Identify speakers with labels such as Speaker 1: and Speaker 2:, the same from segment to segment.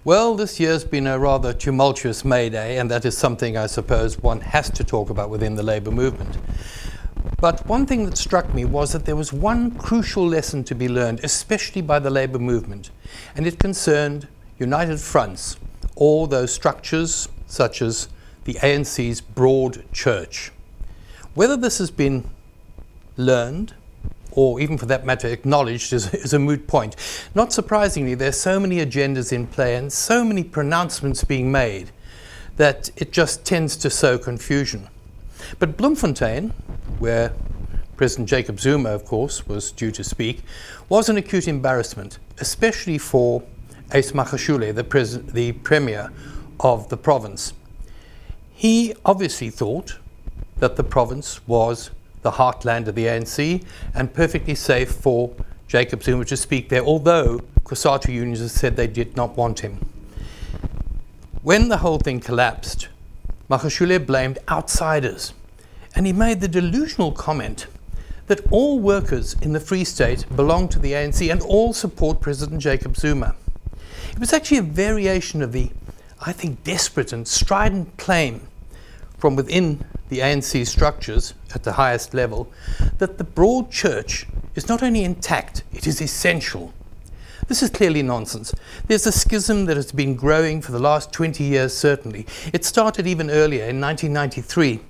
Speaker 1: Well, this year's been a rather tumultuous May Day, and that is something I suppose one has to talk about within the labour movement. But one thing that struck me was that there was one crucial lesson to be learned, especially by the labour movement, and it concerned united fronts, all those structures such as the ANC's broad church. Whether this has been learned, or even for that matter acknowledged, is a moot point. Not surprisingly, there's so many agendas in play and so many pronouncements being made that it just tends to sow confusion. But Bloemfontein, where President Jacob Zuma, of course, was due to speak, was an acute embarrassment, especially for Ace Magashule, the Premier of the province. He obviously thought that the province was the heartland of the ANC and perfectly safe for Jacob Zuma to speak there, although COSATU unions have said they did not want him. When the whole thing collapsed, Magashule blamed outsiders, and he made the delusional comment that all workers in the Free State belong to the ANC and all support President Jacob Zuma. It was actually a variation of the, I think, desperate and strident claim from within the ANC structures at the highest level that the broad church is not only intact, it is essential. This is clearly nonsense. There's a schism that has been growing for the last 20 years, certainly. It started even earlier in 1993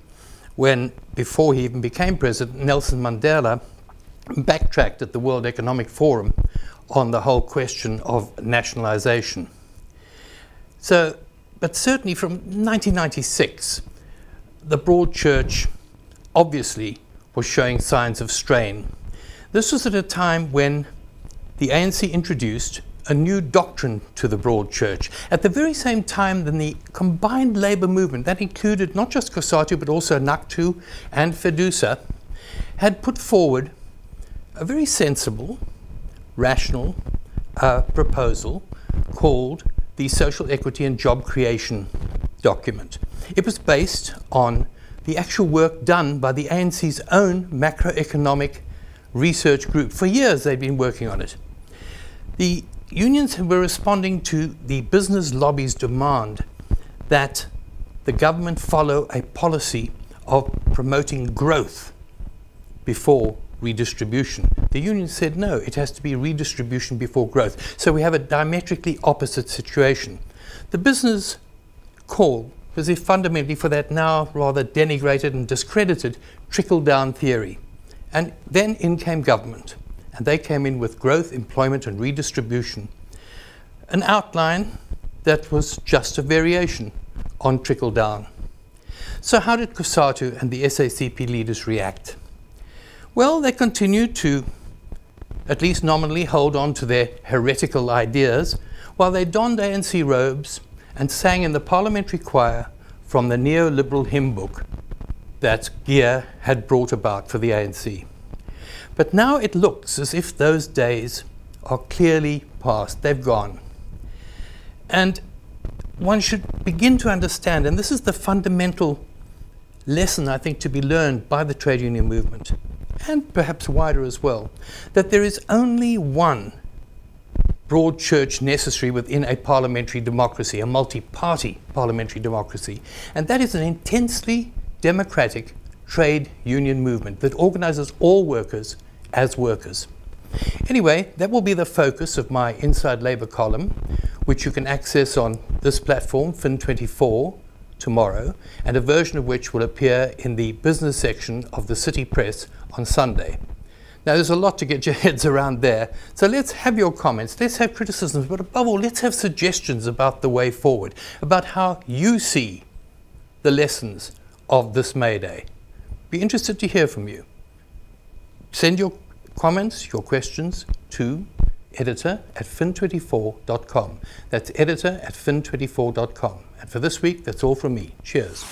Speaker 1: when, before he even became president, Nelson Mandela backtracked at the World Economic Forum on the whole question of nationalization. But certainly from 1996, the broad church obviously was showing signs of strain. This was at a time when the ANC introduced a new doctrine to the broad church. At the very same time that the combined labour movement, that included not just COSATU but also NACTU and FEDUSA, had put forward a very sensible, rational proposal called the Social Equity and Job Creation document. It was based on the actual work done by the ANC's own macroeconomic research group. For years they've been working on it. The unions were responding to the business lobby's demand that the government follow a policy of promoting growth before redistribution. The union said no, it has to be redistribution before growth. So we have a diametrically opposite situation. The business call was fundamentally for that now rather denigrated and discredited trickle-down theory. And then in came government, and they came in with growth, employment and redistribution. An outline that was just a variation on trickle-down. So how did COSATU and the SACP leaders react? Well, they continued to, at least nominally, hold on to their heretical ideas while they donned ANC robes and sang in the parliamentary choir from the neoliberal hymn book that Gear had brought about for the ANC. But now it looks as if those days are clearly past. They've gone. And one should begin to understand, and this is the fundamental lesson I think to be learned by the trade union movement, and perhaps wider as well, that there is only one broad church necessary within a parliamentary democracy, a multi-party parliamentary democracy, and that is an intensely democratic trade union movement that organizes all workers as workers. Anyway, that will be the focus of my Inside Labour column, which you can access on this platform, Fin24, tomorrow, and a version of which will appear in the business section of the City Press on Sunday. Now, there's a lot to get your heads around there. So let's have your comments, let's have criticisms, but above all, let's have suggestions about the way forward, about how you see the lessons of this May Day. Be interested to hear from you. Send your comments, your questions to editor@fin24.com. That's editor@fin24.com. And for this week, that's all from me. Cheers.